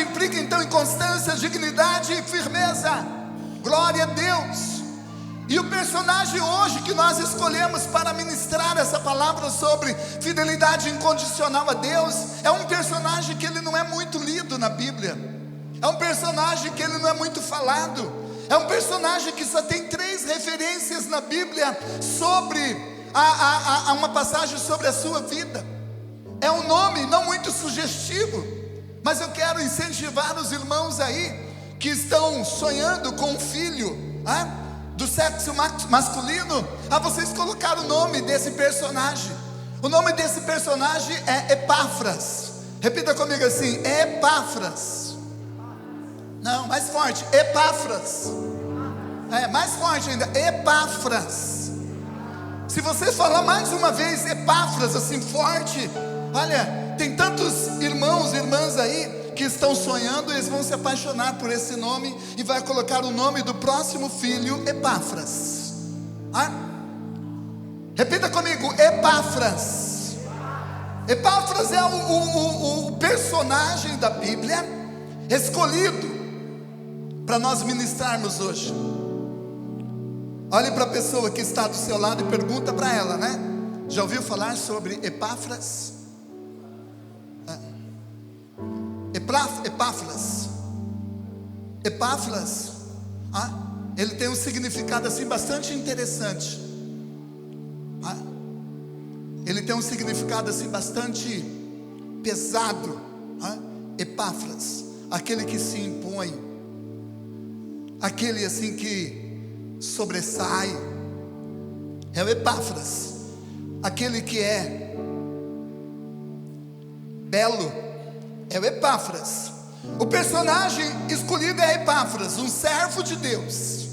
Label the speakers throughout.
Speaker 1: Fidelidade implica então em constância, dignidade e firmeza. Glória a Deus. E o personagem hoje que nós escolhemos para ministrar essa palavra sobre fidelidade incondicional a Deus é um personagem que ele não é muito lido na Bíblia. É um personagem que ele não é muito falado. É um personagem que só tem 3 referências na Bíblia sobre uma passagem sobre a sua vida. É um nome não muito sugestivo, mas eu quero incentivar os irmãos aí que estão sonhando com um filho do sexo masculino, a vocês colocar o nome desse personagem. O nome desse personagem é Epáfras. Repita comigo assim: Epáfras. Não, mais forte, Epáfras. Mais forte ainda, Epáfras. Se você falar mais uma vez Epáfras assim forte, olha, tem tantos irmãos e irmãs aí que estão sonhando, eles vão se apaixonar por esse nome e vai colocar o nome do próximo filho Epáfras. Repita comigo: Epáfras. Epáfras é o personagem da Bíblia escolhido para nós ministrarmos hoje. Olhe para a pessoa que está do seu lado e pergunta para ela, já ouviu falar sobre Epáfras? Epáfras, ele tem um significado assim bastante interessante. Ele tem um significado assim bastante pesado. Epáfras, aquele que se impõe, aquele assim que sobressai. É o Epáfras, aquele que é belo. É o Epáfras. O personagem escolhido é Epáfras, um servo de Deus.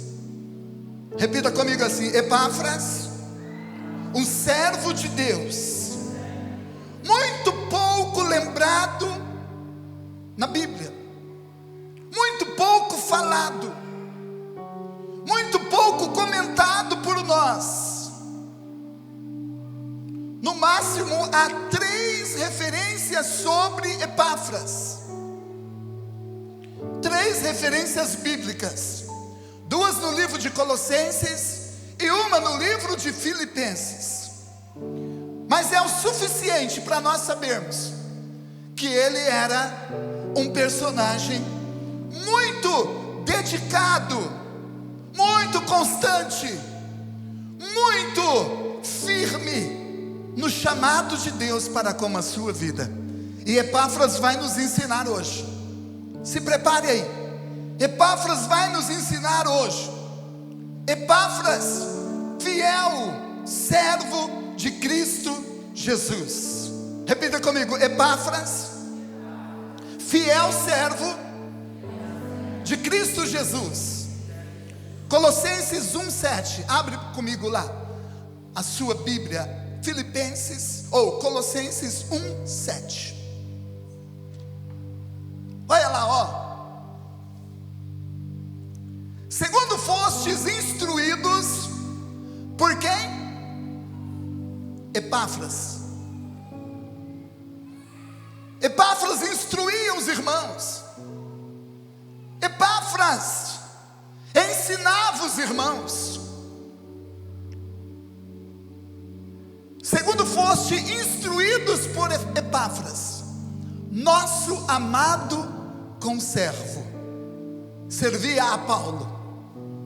Speaker 1: Repita comigo assim: Epáfras, um servo de Deus, muito pouco lembrado na Bíblia, muito pouco falado, muito pouco comentado por nós. No máximo há 3 referências sobre Epáfras. 3 referências bíblicas. 2 no livro de Colossenses e uma no livro de Filipenses. Mas é o suficiente para nós sabermos que ele era um personagem muito dedicado, muito constante, muito firme no chamado de Deus para com a sua vida. E Epáfras vai nos ensinar hoje. Se prepare aí. Epáfras vai nos ensinar hoje. Epáfras, fiel servo de Cristo Jesus. Repita comigo: Epáfras, fiel servo de Cristo Jesus. Colossenses 1:7. Abre comigo lá a sua Bíblia. Colossenses 1:7. Olha lá, segundo fostes instruídos por quem? Epáfras. Epáfras instruía os irmãos. Epáfras ensinava os irmãos. Segundo foste instruídos por Epáfras, nosso amado conservo, servia a Paulo.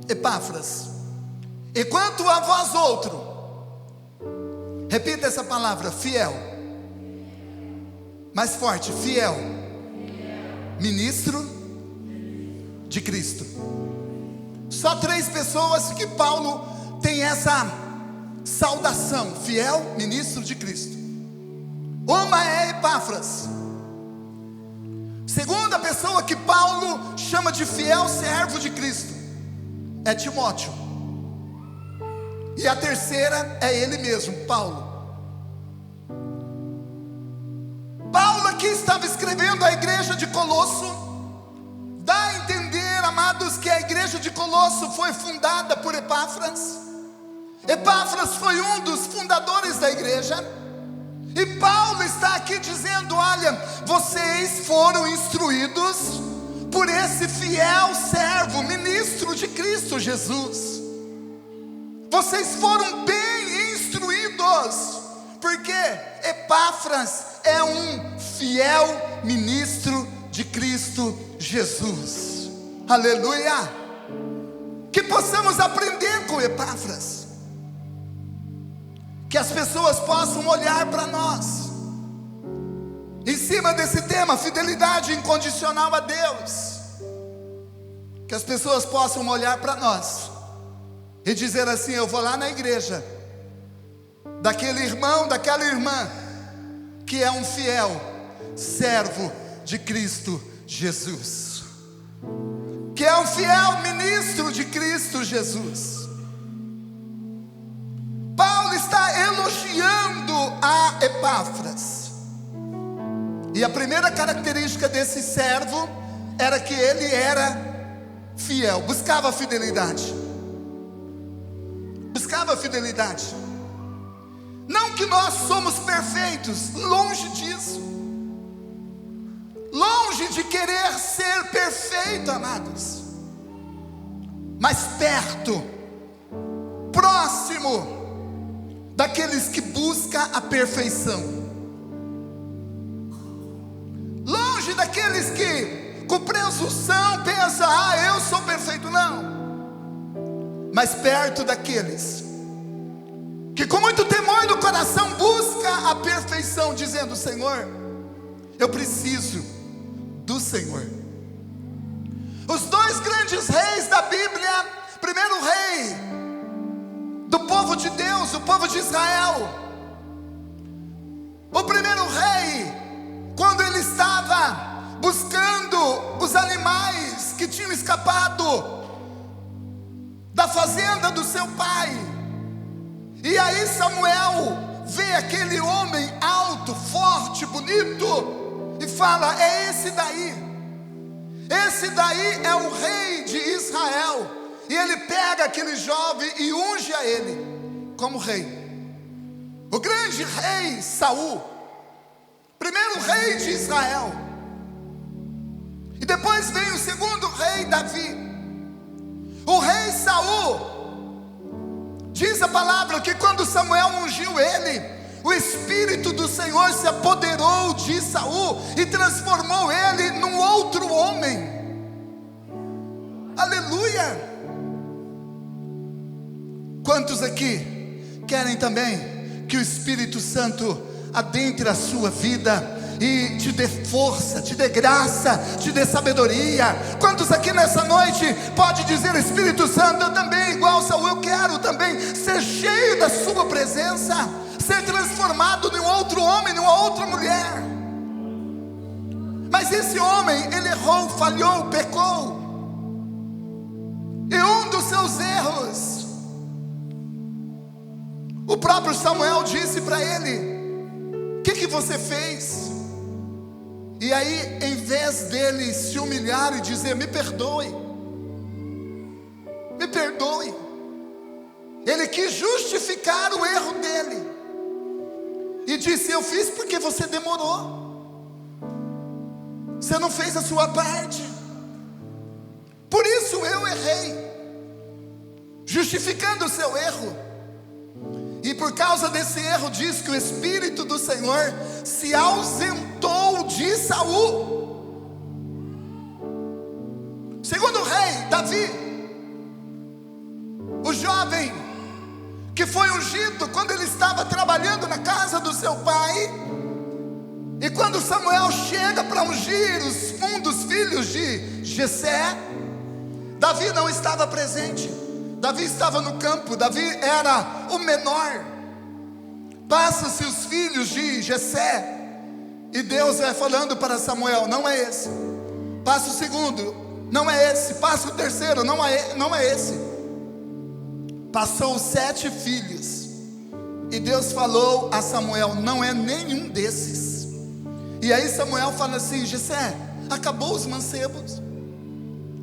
Speaker 1: Epáfras. E quanto a vós outro, repita essa palavra: fiel. Mais forte: fiel. Ministro de Cristo. Só 3 pessoas que Paulo tem essa saudação: fiel, ministro de Cristo. Uma é Epáfras. Segunda pessoa que Paulo chama de fiel servo de Cristo é Timóteo. E a terceira é ele mesmo, Paulo. Paulo aqui estava escrevendo à igreja de Colosso. Dá a entender, amados, que a igreja de Colosso foi fundada por Epáfras. Epáfras foi um dos fundadores da igreja. E Paulo está aqui dizendo: olha, vocês foram instruídos por esse fiel servo, ministro de Cristo Jesus. Vocês foram bem instruídos, porque Epáfras é um fiel ministro de Cristo Jesus. Aleluia! Que possamos aprender com Epáfras, que as pessoas possam olhar para nós, em cima desse tema, fidelidade incondicional a Deus, que as pessoas possam olhar para nós e dizer assim: eu vou lá na igreja daquele irmão, daquela irmã, que é um fiel servo de Cristo Jesus, que é um fiel ministro de Cristo Jesus. Paulo está elogiando a Epáfras, e a primeira característica desse servo era que ele era fiel, buscava fidelidade. Buscava fidelidade. Não que nós somos perfeitos, longe disso, longe de querer ser perfeito, amados, mas perto, próximo daqueles que buscam a perfeição, longe daqueles que com presunção pensam: eu sou perfeito. Não, mas perto daqueles que com muito temor no coração busca a perfeição, dizendo: Senhor, eu preciso do Senhor. Os dois grandes reis da Bíblia, primeiro rei do povo de Deus, o povo de Israel, o primeiro rei, quando ele estava buscando os animais que tinham escapado da fazenda do seu pai, e aí Samuel vê aquele homem alto, forte, bonito, e fala: é esse daí é o rei de Israel. E ele pega aquele jovem e unge a ele como rei. O grande rei Saul, primeiro rei de Israel. E depois vem o segundo rei, Davi. O rei Saul, diz a palavra que quando Samuel ungiu ele, o Espírito do Senhor se apoderou de Saul e transformou ele num outro homem. Aleluia! Quantos aqui querem também que o Espírito Santo adentre a sua vida e te dê força, te dê graça, te dê sabedoria? Quantos aqui nessa noite pode dizer: Espírito Santo, eu também, igual Saul, eu quero também ser cheio da sua presença, ser transformado em um outro homem, em uma outra mulher. Mas esse homem, ele errou, falhou, pecou, e um dos seus erros, o próprio Samuel disse para ele: o que você fez? E aí, em vez dele se humilhar e dizer: me perdoe, ele quis justificar o erro dele e disse: eu fiz porque você demorou, você não fez a sua parte, por isso eu errei, justificando o seu erro. E por causa desse erro, diz que o Espírito do Senhor se ausentou de Saul. Segundo rei, Davi, o jovem que foi ungido quando ele estava trabalhando na casa do seu pai. E quando Samuel chega para ungir um dos filhos de Jessé, Davi não estava presente. Davi estava no campo, Davi era o menor. Passa-se os filhos de Jessé, e Deus vai falando para Samuel: não é esse. Passa o segundo, não é esse. Passa o terceiro, não é esse. Passou os 7 filhos, e Deus falou a Samuel: não é nenhum desses. E aí Samuel fala assim: Jessé, acabou os mancebos,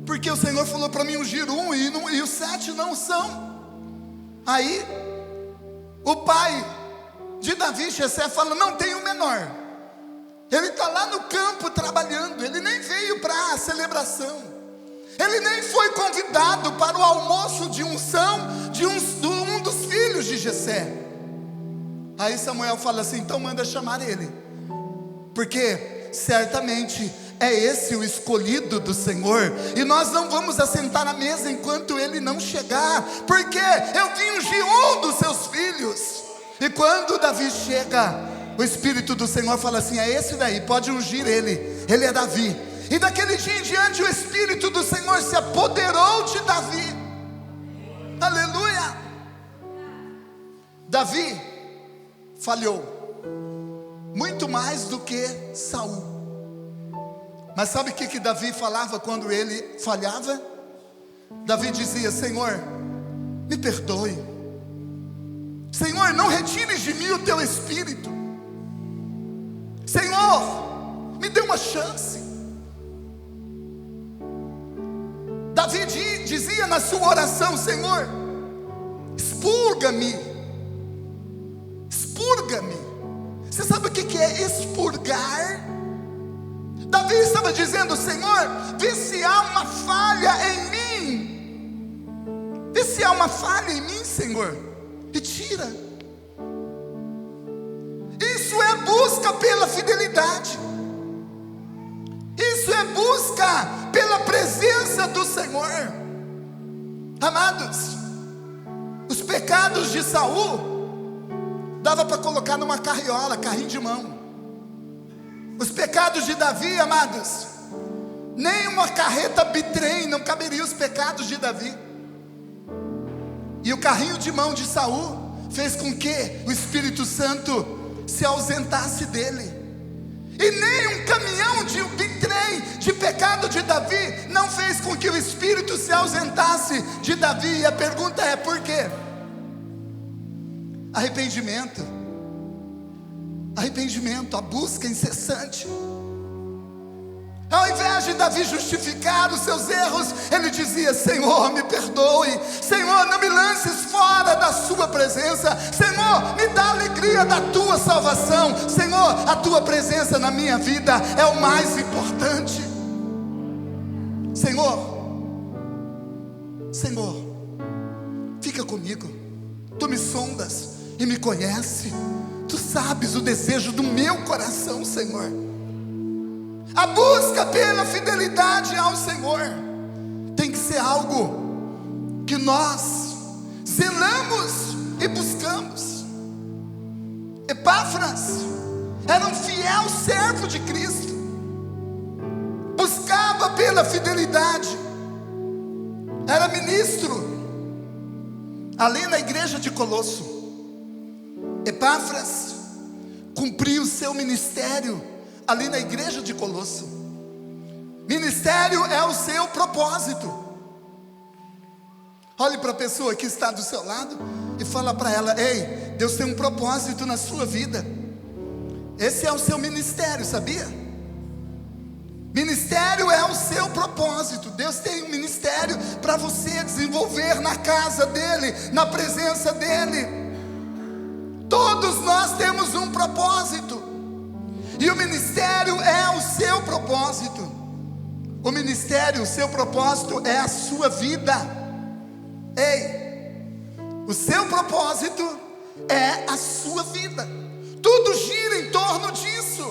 Speaker 1: porque o Senhor falou para mim ungir um, e os 7 não são. Aí o pai de Davi, Jessé fala: não tem o menor. Ele está lá no campo trabalhando, ele nem veio para a celebração, ele nem foi convidado para o almoço de unção de um dos filhos de Jessé. Aí Samuel fala assim: então manda chamar ele, porque certamente é esse o escolhido do Senhor, e nós não vamos assentar à mesa enquanto ele não chegar, porque eu vim ungir um dos seus filhos. E quando Davi chega, o Espírito do Senhor fala assim: é esse daí, pode ungir ele é Davi. E daquele dia em diante o Espírito do Senhor se apoderou de Davi. Aleluia. Davi falhou muito mais do que Saul. Mas sabe o que Davi falava quando ele falhava? Davi dizia: Senhor, me perdoe. Senhor, não retires de mim o teu Espírito. Senhor, me dê uma chance. Davi dizia na sua oração: Senhor, expurga-me. Expurga-me. Você sabe o que é expurgar? Davi estava dizendo: Senhor, vê se há uma falha em mim. Vê se há uma falha em mim, Senhor, e tira. Isso é busca pela fidelidade. Isso é busca pela presença do Senhor. Amados, os pecados de Saul dava para colocar numa carriola, carrinho de mão. Os pecados de Davi, amados, nem uma carreta bitrem não caberia os pecados de Davi. E o carrinho de mão de Saul fez com que o Espírito Santo se ausentasse dele. E nem um caminhão de bitrem de pecado de Davi não fez com que o Espírito se ausentasse de Davi. E a pergunta é: por quê? Arrependimento. Arrependimento, a busca incessante. Ao invés de Davi justificar os seus erros, ele dizia: Senhor, me perdoe. Senhor, não me lances fora da sua presença. Senhor, me dá a alegria da tua salvação. Senhor, a tua presença na minha vida é o mais importante. Senhor, fica comigo. Tu me sondas e me conhece. Tu sabes o desejo do meu coração, Senhor. A busca pela fidelidade ao Senhor tem que ser algo que nós zelamos e buscamos. Epáfras era um fiel servo de Cristo, buscava pela fidelidade, era ministro ali na igreja de Colosso. Epáfras cumpriu o seu ministério ali na igreja de Colosso. Ministério é o seu propósito. Olhe para a pessoa que está do seu lado e fala para ela: ei, Deus tem um propósito na sua vida. Esse é o seu ministério, sabia? Ministério é o seu propósito. Deus tem um ministério para você desenvolver na casa dele, na presença dele. Todos nós temos um propósito, e o ministério é o seu propósito. O ministério, o seu propósito é a sua vida. Ei, o seu propósito é a sua vida. Tudo gira em torno disso,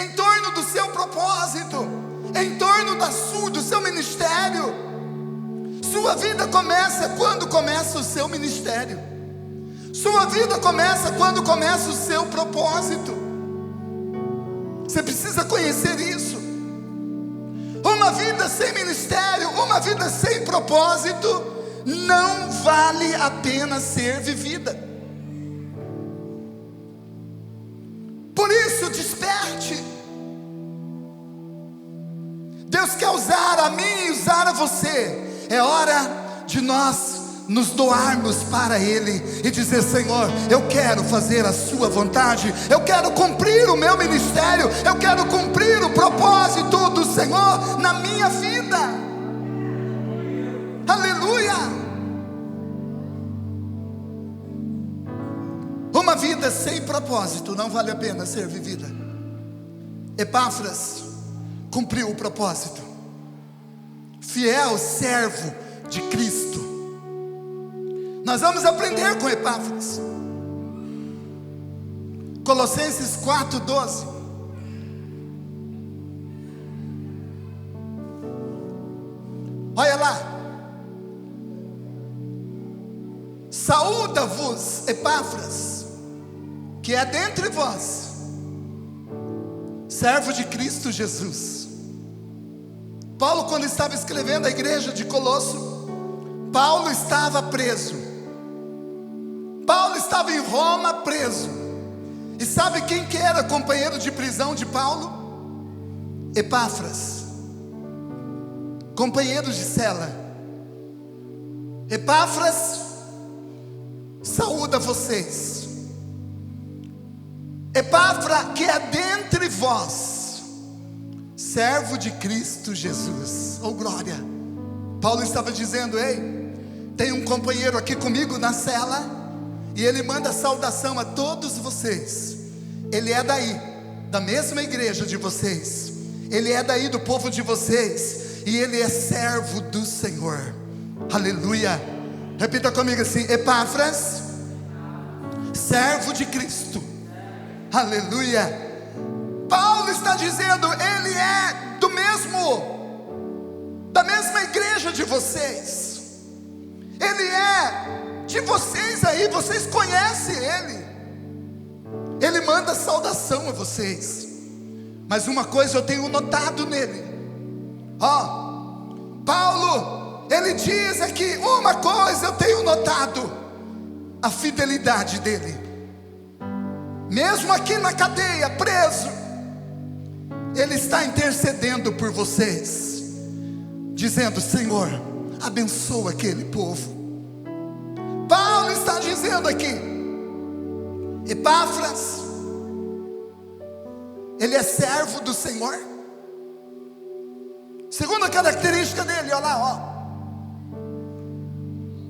Speaker 1: em torno do seu propósito, em torno do seu ministério. Sua vida começa quando começa o seu ministério. Sua vida começa quando começa o seu propósito. Você precisa conhecer isso. Uma vida sem ministério, uma vida sem propósito, não vale a pena ser vivida. Por isso, desperte. Deus quer usar a mim e usar a você. É hora de nós nos doarmos para Ele e dizer: Senhor, eu quero fazer a sua vontade, eu quero cumprir o meu ministério, eu quero cumprir o propósito do Senhor na minha vida. Aleluia. Uma vida vida sem propósito não vale a pena ser vivida. Epáfras cumpriu o propósito. Fiel servo de Cristo. Nós vamos aprender com Epáfras. Colossenses 4:12. Olha lá. Saúda-vos, Epáfras, que é dentre vós, servo de Cristo Jesus. Paulo, quando estava escrevendo a igreja de Colosso, Paulo estava preso. Paulo estava em Roma preso. E sabe quem que era companheiro de prisão de Paulo? Epáfras, companheiro de cela. Epáfras saúda vocês. Epáfras, que é dentre vós, servo de Cristo Jesus. Oh glória. Paulo estava dizendo: ei, tem um companheiro aqui comigo na cela, e ele manda saudação a todos vocês. Ele é daí, da mesma igreja de vocês. Ele é daí do povo de vocês, e ele é servo do Senhor. Aleluia. Repita comigo assim: Epáfras, servo de Cristo. Aleluia. Paulo está dizendo, ele é da mesma igreja de vocês. Ele é de vocês aí, vocês conhecem ele. Ele manda saudação a vocês. Mas uma coisa eu tenho notado nele. Paulo, ele diz aqui, uma coisa eu tenho notado: a fidelidade dele. Mesmo aqui na cadeia, preso, ele está intercedendo por vocês, dizendo: Senhor, abençoa aquele povo. Paulo está dizendo aqui, Epáfras, ele é servo do Senhor. Segunda característica dele, olha lá,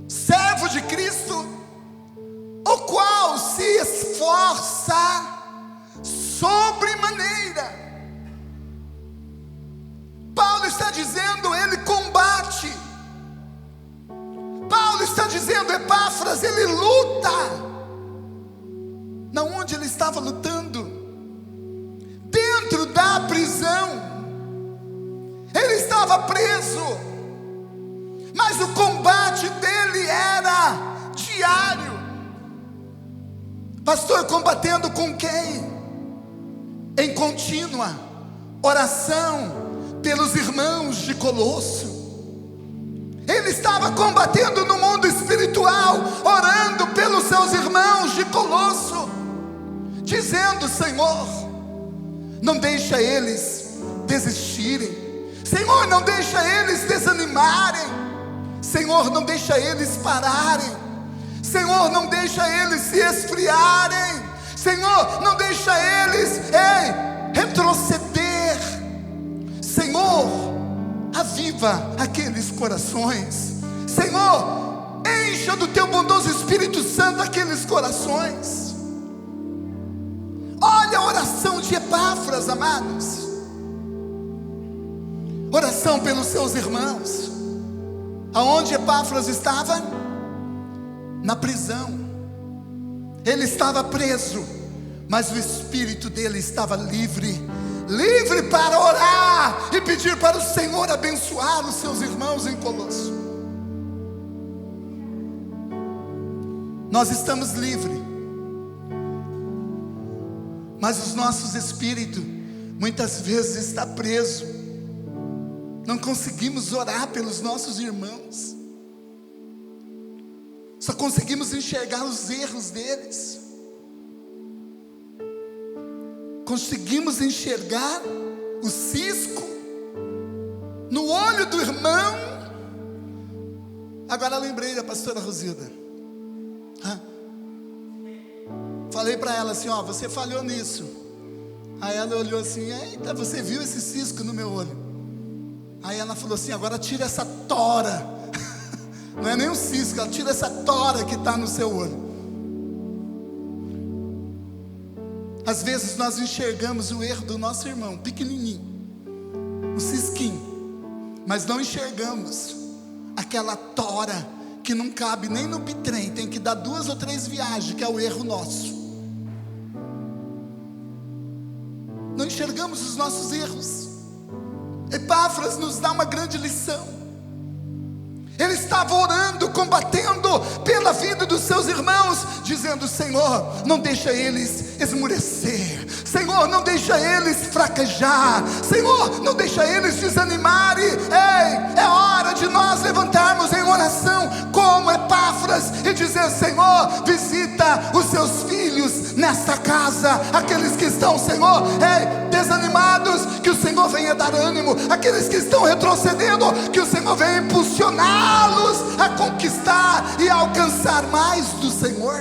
Speaker 1: servo de Cristo, o qual se esforça sobremaneira. Paulo está dizendo, ele combate. Paulo está dizendo, Epáfras, ele luta. Na onde ele estava lutando? Dentro da prisão. Ele estava preso, mas o combate dele era diário. Pastor, combatendo com quem? Em contínua oração pelos irmãos de Colosso. Ele estava combatendo no mundo espiritual, orando pelos seus irmãos de Colosso, dizendo: Senhor, não deixa eles desistirem. Senhor, não deixa eles desanimarem. Senhor, não deixa eles pararem. Senhor, não deixa eles se esfriarem. Senhor, não deixa eles retroceder. Senhor, aviva aqueles corações. Senhor, encha do teu bondoso Espírito Santo aqueles corações. Olha a oração de Epáfras, amados. Oração pelos seus irmãos. Aonde Epáfras estava? Na prisão. Ele estava preso, mas o espírito dele estava livre. Livre para orar e pedir para o Senhor abençoar os seus irmãos em Colosso. Nós estamos livres, mas os nossos espíritos muitas vezes está preso. Não conseguimos orar pelos nossos irmãos. Só conseguimos enxergar os erros deles. Conseguimos enxergar o cisco no olho do irmão. Agora lembrei da pastora Rosilda. Falei para ela assim: você falhou nisso. Aí ela olhou assim: eita, você viu esse cisco no meu olho? Aí ela falou assim: agora tira essa tora. Não é nem um cisco, ela tira essa tora que está no seu olho. Às vezes nós enxergamos o erro do nosso irmão, pequenininho, um cisquinho, mas não enxergamos aquela tora que não cabe nem no bitrem, tem que dar 2 ou 3 viagens, que é o erro nosso. Não enxergamos os nossos erros. Epáfras nos dá uma grande lição. Ele estava orando, combatendo pela vida dos seus irmãos, dizendo: Senhor, não deixa eles esmurecer, Senhor, não deixa eles fraquejar, Senhor, não deixa eles desanimarem. Ei, é hora de nós levantarmos em oração como Epáfras e dizer: Senhor, visita os seus filhos nesta casa, aqueles que estão, Senhor, desanimados, que o Senhor venha dar ânimo, aqueles que estão retrocedendo, que o Senhor venha impulsioná-los a conquistar e a alcançar mais do Senhor.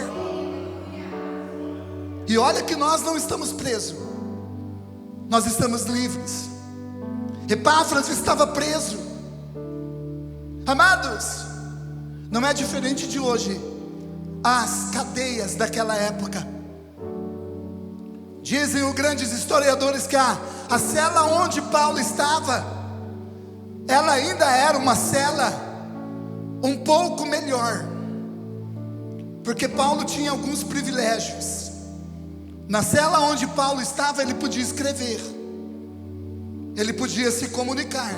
Speaker 1: E olha que nós não estamos presos, nós estamos livres. Epáfras estava preso. Amados, não é diferente de hoje. As cadeias daquela época, dizem os grandes historiadores que a cela onde Paulo estava, ela ainda era uma cela um pouco melhor, porque Paulo tinha alguns privilégios. Na cela onde Paulo estava, ele podia escrever, ele podia se comunicar.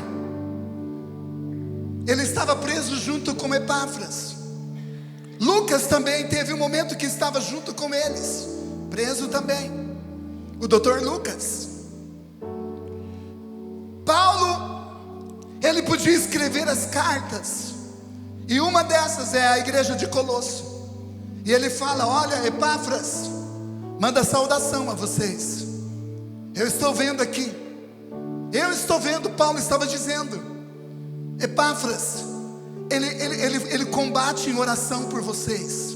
Speaker 1: Ele estava preso junto com Epáfras. Lucas também teve um momento que estava junto com eles, preso também, o doutor Lucas. Paulo, ele podia escrever as cartas, e uma dessas é a igreja de Colosso. E ele fala: olha, Epáfras, manda saudação a vocês. Eu estou vendo aqui, Paulo estava dizendo: Epáfras, ele combate em oração por vocês.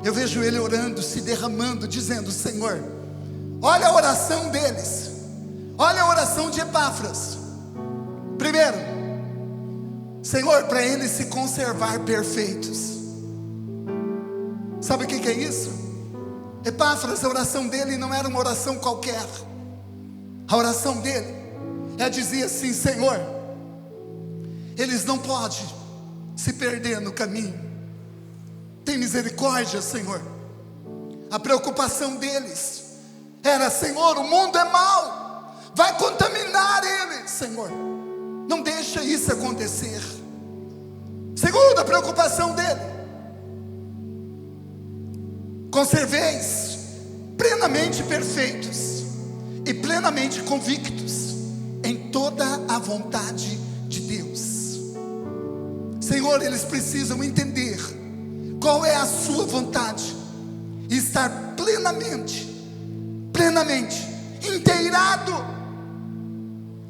Speaker 1: Eu vejo ele orando, se derramando, dizendo: Senhor, olha a oração deles, olha a oração de Epáfras. Primeiro, Senhor, para eles se conservar perfeitos. Sabe o que é isso? Epáfras, a oração dele não era uma oração qualquer. A oração dele dizia assim: Senhor, eles não podem se perder no caminho, tem misericórdia, Senhor. A preocupação deles era: Senhor, o mundo é mau, vai contaminar eles, Senhor, não deixa isso acontecer. Segunda preocupação dele: conserveis plenamente perfeitos e plenamente convictos em toda a vontade de Deus. Senhor, eles precisam entender qual é a sua vontade e estar plenamente inteirado,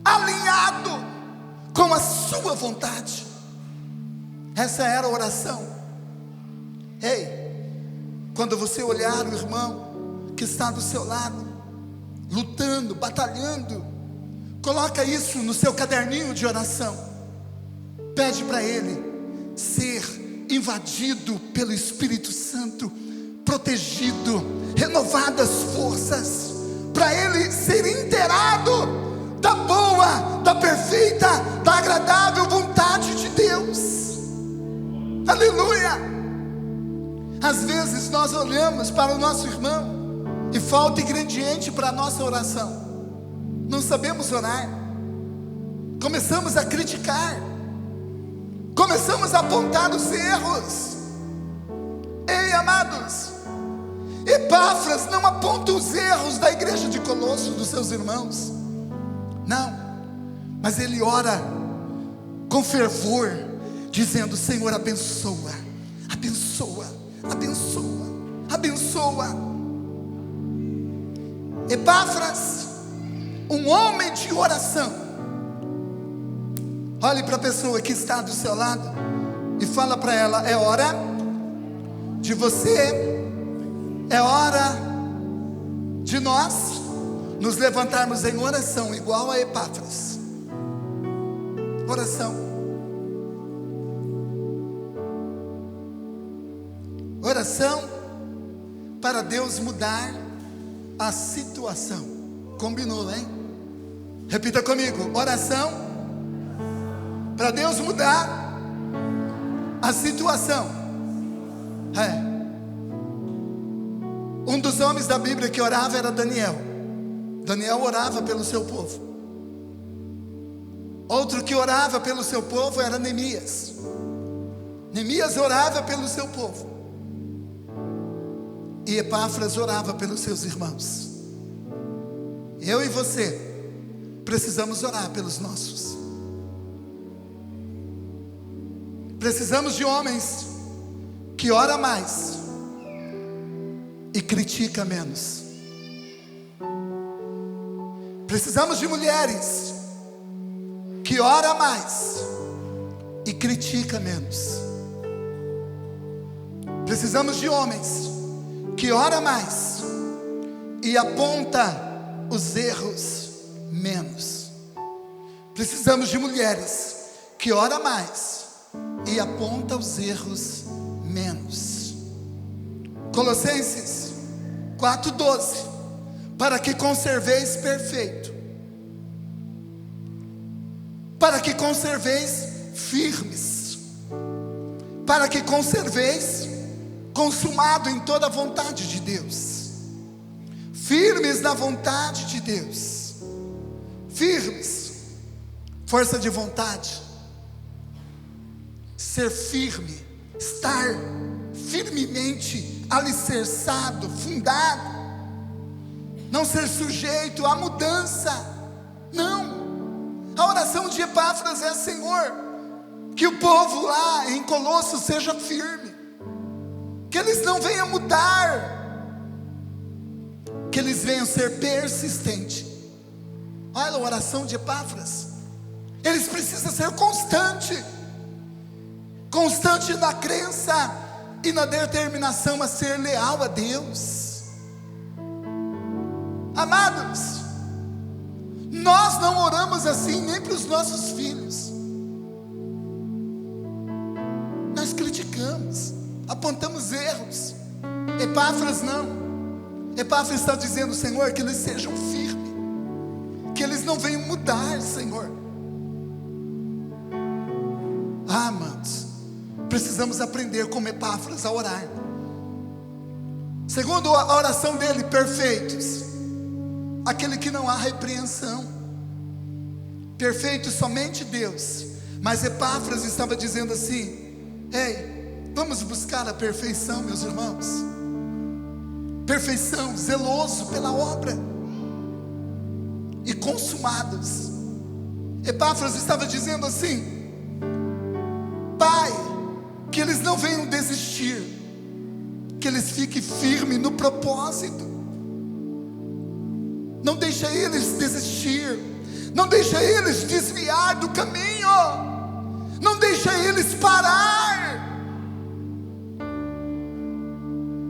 Speaker 1: alinhado com a sua vontade. Essa era a oração. Quando você olhar o irmão que está do seu lado, lutando, batalhando, coloca isso no seu caderninho de oração. Pede para ele ser invadido pelo Espírito Santo, protegido, renovadas forças, para ele ser inteirado da boa, da perfeita, da agradável vontade de Deus. Aleluia! Às vezes nós olhamos para o nosso irmão e falta ingrediente para a nossa oração. Não sabemos orar, começamos a criticar, começamos a apontar os erros. Ei, amados, Epáfras não aponta os erros da igreja de Colosso, dos seus irmãos, não, mas ele ora com fervor, dizendo: Senhor, abençoa, abençoa, abençoa, abençoa. Epáfras, um homem de oração. Olhe para a pessoa que está do seu lado e fala para ela: é hora de você, é hora de nós nos levantarmos em oração, igual a Epáfras. Oração, oração para Deus mudar a situação. Combinou, hein? Repita comigo: oração para Deus mudar a situação. Um dos homens da Bíblia que orava era Daniel. Daniel orava pelo seu povo. Outro que orava pelo seu povo era Neemias. Neemias orava pelo seu povo. E Epáfras orava pelos seus irmãos. Eu e você precisamos orar pelos nossos. Precisamos de homens que oram mais e critica menos. Precisamos de mulheres que ora mais e critica menos. Precisamos de homens que ora mais e aponta os erros menos. Precisamos de mulheres que ora mais e aponta os erros menos. Colossenses 4:12, para que conserveis perfeito, para que conserveis firmes, para que conserveis consumado em toda a vontade de Deus, firmes na vontade de Deus, firmes, força de vontade, ser firme, estar firmemente alicerçado, fundado, não ser sujeito à mudança, não. A oração de Epáfras é: Senhor, que o povo lá em Colossos seja firme, que eles não venham mudar, que eles venham ser persistentes. Olha a oração de Epáfras. Eles precisam ser constante na crença e na determinação a ser leal a Deus. Amados, nós não oramos assim nem para os nossos filhos. Nós criticamos, apontamos erros. Epáfras não. Epáfras está dizendo: Senhor, que eles sejam firmes, que eles não venham mudar, Senhor. Amados, precisamos aprender como Epáfras a orar. Segundo a oração dele, perfeitos, aquele que não há repreensão. Perfeito somente Deus. Mas Epáfras estava dizendo assim: ei, vamos buscar a perfeição, meus irmãos. Perfeição, zeloso pela obra e consumados. Epáfras estava dizendo assim: Pai, que eles não venham desistir, que eles fiquem firmes no propósito. Não deixa eles desistir, não deixa eles desviar do caminho, não deixa eles parar.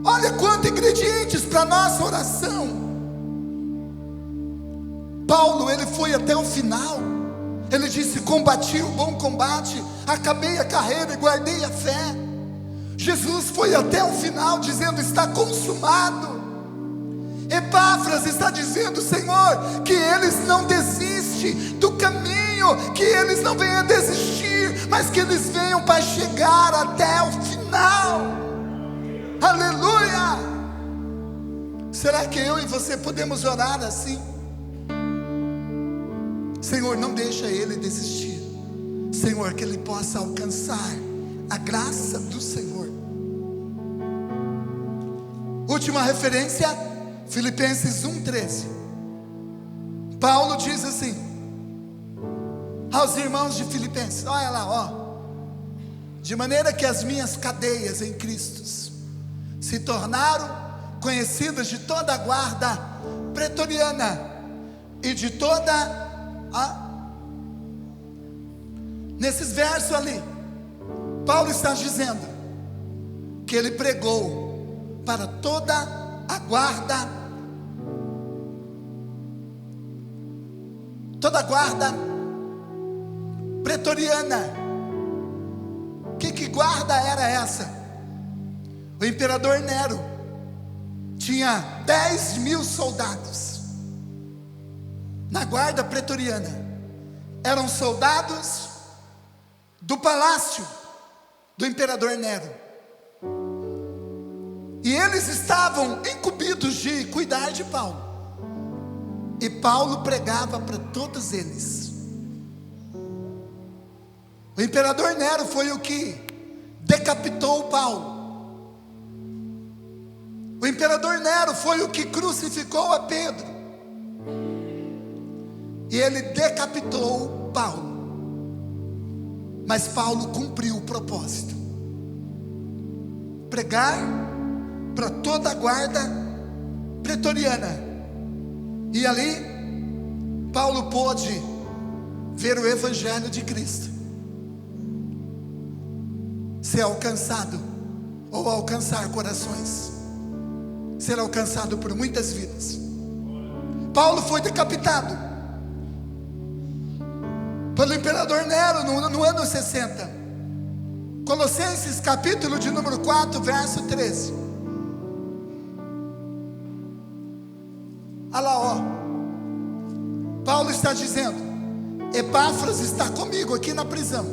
Speaker 1: Olha quantos ingredientes para a nossa oração. Paulo, ele foi até o final. Ele disse: combati o bom combate, acabei a carreira e guardei a fé. Jesus foi até o final dizendo: está consumado. Epáfras está dizendo: Senhor, que eles não desistem do caminho, que eles não venham desistir, mas que eles venham para chegar até o final. Aleluia! Será que eu e você podemos orar assim? Senhor, não deixa ele desistir. Senhor, que ele possa alcançar a graça do Senhor. Última referência, Filipenses 1:13. Paulo diz assim aos irmãos de Filipenses: olha lá, ó. De maneira que as minhas cadeias em Cristo se tornaram conhecidas de toda a guarda pretoriana e de toda nesses versos ali, Paulo está dizendo que ele pregou para toda a guarda, pretoriana. Que guarda era essa? O imperador Nero tinha 10.000 soldados na guarda pretoriana. Eram soldados do palácio do imperador Nero, e eles estavam incumbidos de cuidar de Paulo, e Paulo pregava para todos eles. O imperador Nero foi o que decapitou Paulo. O imperador Nero foi o que crucificou a Pedro, e ele decapitou Paulo. Mas Paulo cumpriu o propósito: pregar para toda a guarda pretoriana. E ali Paulo pôde ver o evangelho de Cristo ser alcançado, ou alcançar corações, ser alcançado por muitas vidas. Paulo foi decapitado pelo imperador Nero no ano 60. Colossenses capítulo de número 4, verso 13. Olha lá, ó. Paulo está dizendo: Epáfras está comigo aqui na prisão,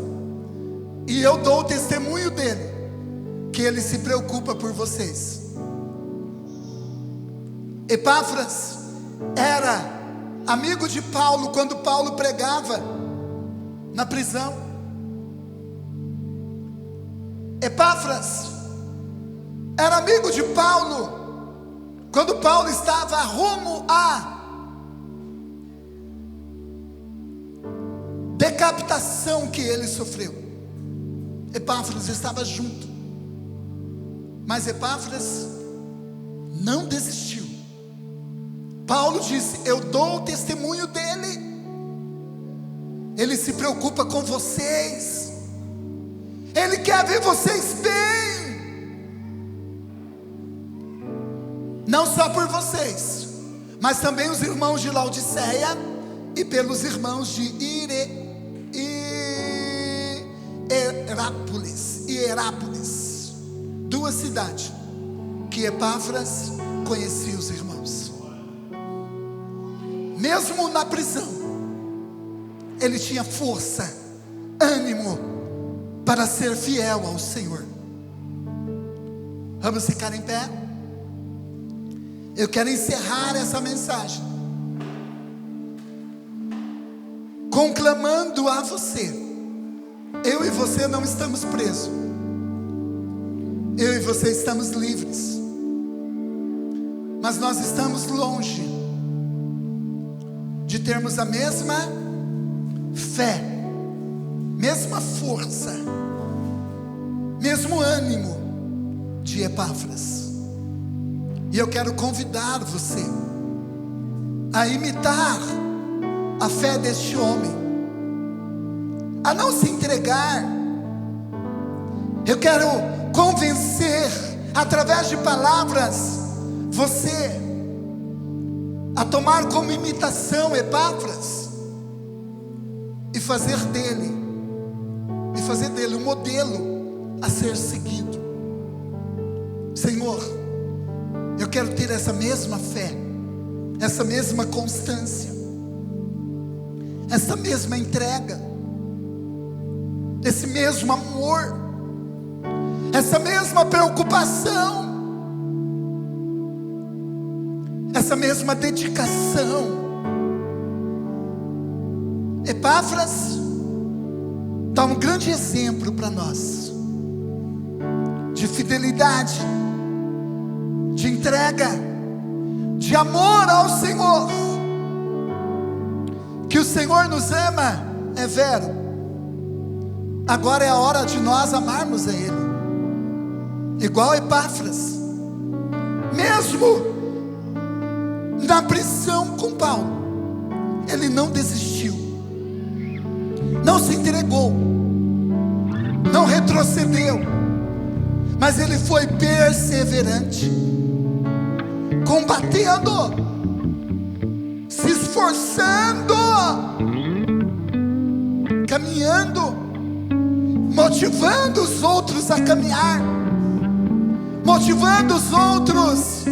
Speaker 1: e eu dou o testemunho dele, que ele se preocupa por vocês. Epáfras era amigo de Paulo quando Paulo pregava na prisão. Epáfras era amigo de Paulo quando Paulo estava rumo à decapitação que ele sofreu. Epáfras estava junto, mas Epáfras não desistiu. Paulo disse: eu dou o testemunho dele, ele se preocupa com vocês, ele quer ver vocês bem, não só por vocês, mas também os irmãos de Laodiceia e pelos irmãos de Hierápolis, duas cidades que Epáfras conhecia os irmãos. Mesmo na prisão, ele tinha força, ânimo para ser fiel ao Senhor. Vamos ficar em pé? Eu quero encerrar essa mensagem conclamando a você: eu e você não estamos presos, eu e você estamos livres, mas nós estamos longe de termos a mesma fé, mesma força, mesmo ânimo de Epáfras. E eu quero convidar você a imitar a fé deste homem, a não se entregar. Eu quero convencer, através de palavras, você a tomar como imitação Epáfras e fazer dele um modelo a ser seguido. Senhor, eu quero ter essa mesma fé, essa mesma constância, essa mesma entrega, esse mesmo amor, essa mesma preocupação, essa mesma dedicação. Epáfras dá um grande exemplo para nós de fidelidade, de entrega, de amor ao Senhor. Que o Senhor nos ama é vero. Agora é a hora de nós amarmos a Ele, igual Epáfras. Mesmo na prisão com Paulo, ele não desistiu, não se entregou, não retrocedeu, mas ele foi perseverante, combatendo, se esforçando, caminhando, motivando os outros a caminhar, motivando os outros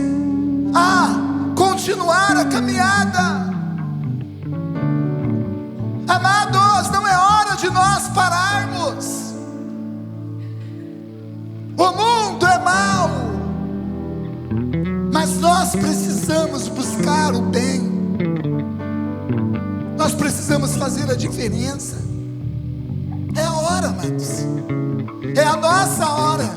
Speaker 1: a continuar a caminhada. Amados, não é hora de nós pararmos. O mundo é mau, mas nós precisamos buscar o bem. Nós precisamos fazer a diferença. É a hora, amados. É a nossa hora.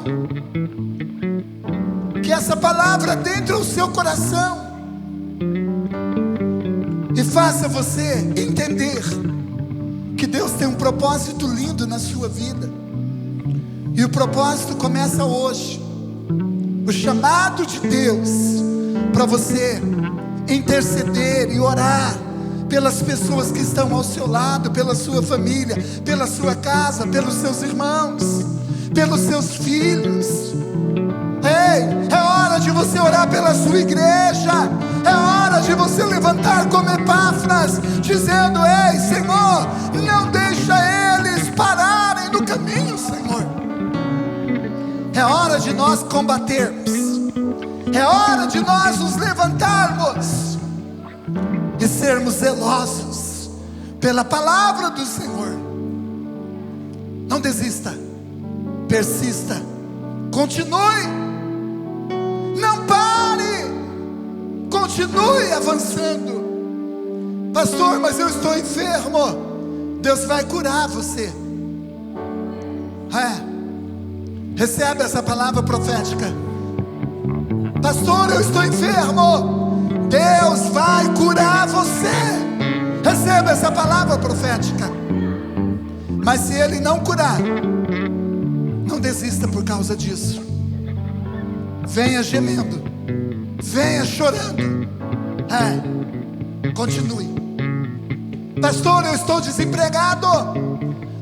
Speaker 1: Que essa palavra entre no seu coração e faça você entender que Deus tem um propósito lindo na sua vida. E o propósito começa hoje. O chamado de Deus para você interceder e orar pelas pessoas que estão ao seu lado, pela sua família, pela sua casa, pelos seus irmãos, pelos seus filhos. Ei, é hora de você orar pela sua igreja. É hora de você levantar como Epáfras, dizendo: ei, Senhor, não deixa eles pararem no caminho, Senhor. É hora de nós combatermos. É hora de nós nos levantarmos e sermos zelosos pela palavra do Senhor. Não desista, persista, continue, não pare, continue avançando. Pastor, mas eu estou enfermo. Deus vai curar você. Recebe essa palavra profética. Pastor, eu estou enfermo. Deus vai curar você. Receba essa palavra profética. Mas se Ele não curar, não desista por causa disso. Venha gemendo, venha chorando. Continue. Pastor, eu estou desempregado.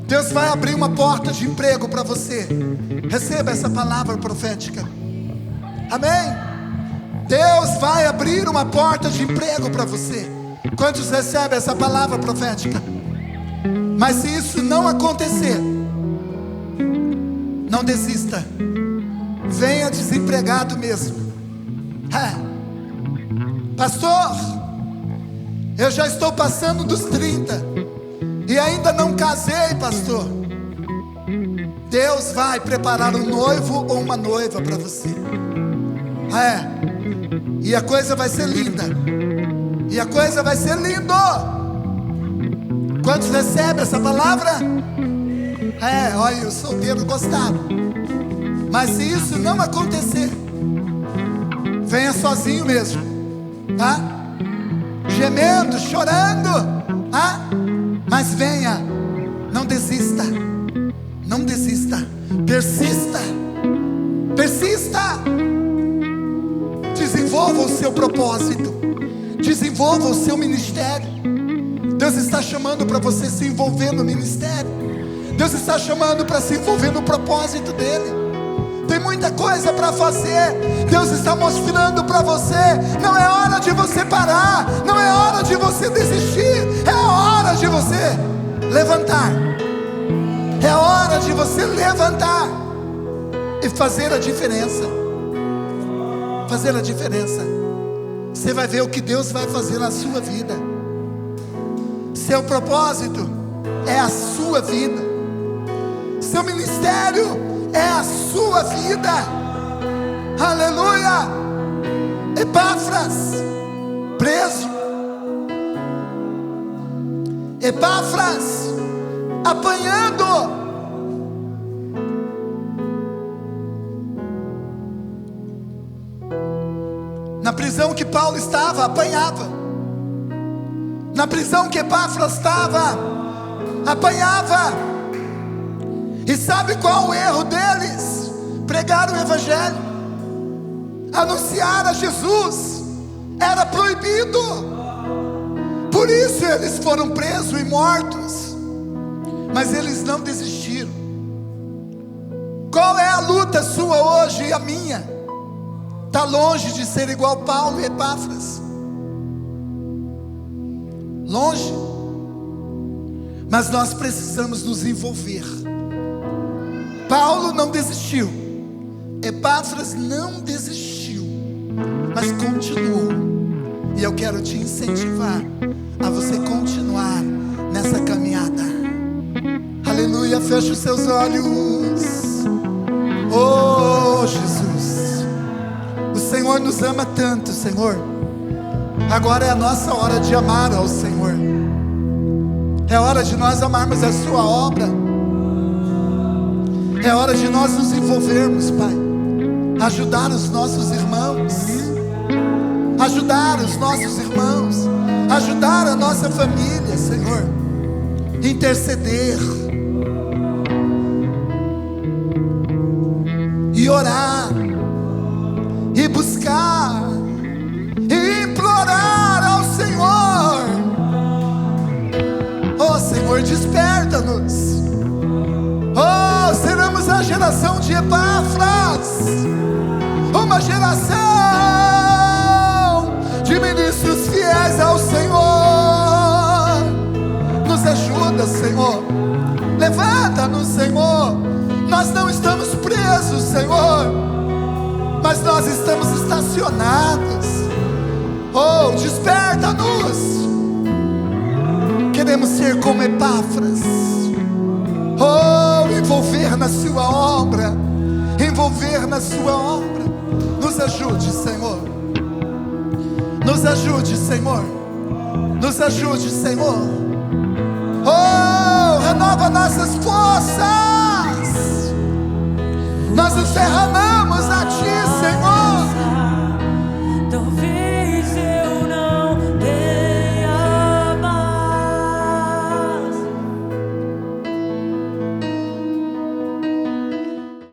Speaker 1: Deus vai abrir uma porta de emprego para você. Receba essa palavra profética. Amém? Deus vai abrir uma porta de emprego para você. Quantos recebem essa palavra profética? Mas se isso não acontecer, não desista. Venha desempregado mesmo. Pastor, eu já estou passando dos 30 e ainda não casei, pastor. Deus vai preparar um noivo ou uma noiva para você. E a coisa vai ser linda. E a coisa vai ser lindo. Quantos recebem essa palavra? Olha, os solteiros gostaram. Mas se isso não acontecer, venha sozinho mesmo, tá? Gemendo, chorando, tá? Mas venha, não desista. Não desista, persista. Persista. Desenvolva o seu propósito. Desenvolva o seu ministério. Deus está chamando para você se envolver no ministério. Deus está chamando para se envolver no propósito dele. Tem muita coisa para fazer. Deus está mostrando para você. Não é hora de você parar. Não é hora de você desistir. É hora de você levantar. É hora de você levantar e fazer a diferença. Fazer a diferença. Você vai ver o que Deus vai fazer na sua vida. Seu propósito é a sua vida. Seu ministério é a sua vida. Aleluia. Epáfras, preso. Epáfras, apanhando. Na prisão que Paulo estava, apanhava. Na prisão que Epáfras estava, apanhava. E sabe qual o erro deles? Pregar o evangelho, anunciar a Jesus, era proibido. Por isso eles foram presos e mortos. Mas eles não desistiram. Qual é a luta sua hoje e a minha? Está longe de ser igual Paulo e Epáfras. Longe. Mas nós precisamos nos envolver. Paulo não desistiu. Epáfras não desistiu. mas continuou. E eu quero te incentivar a você continuar nessa caminhada. Aleluia, feche os seus olhos. Oh, Jesus, o Senhor nos ama tanto, Senhor. Agora é a nossa hora de amar ao Senhor. É hora de nós amarmos a sua obra. É hora de nós nos envolvermos, Pai. Ajudar os nossos irmãos. Ajudar os nossos irmãos. Ajudar a nossa família, Senhor. Interceder. E orar. E buscar. E implorar ao Senhor. Oh, Senhor, desperta-nos. Oh, seremos a geração de Epáfras, uma geração de ministros fiéis ao Senhor. Nos ajuda, Senhor. Levanta-nos, Senhor. Nós não estamos presos, Senhor, mas nós estamos estacionados. Oh, desperta-nos. Queremos ser como Epáfras. Oh, envolver na sua obra. Envolver na sua obra. Nos ajude, Senhor. Nos ajude, Senhor. Nos ajude, Senhor. Oh, renova nossas forças. Nós nos derramamos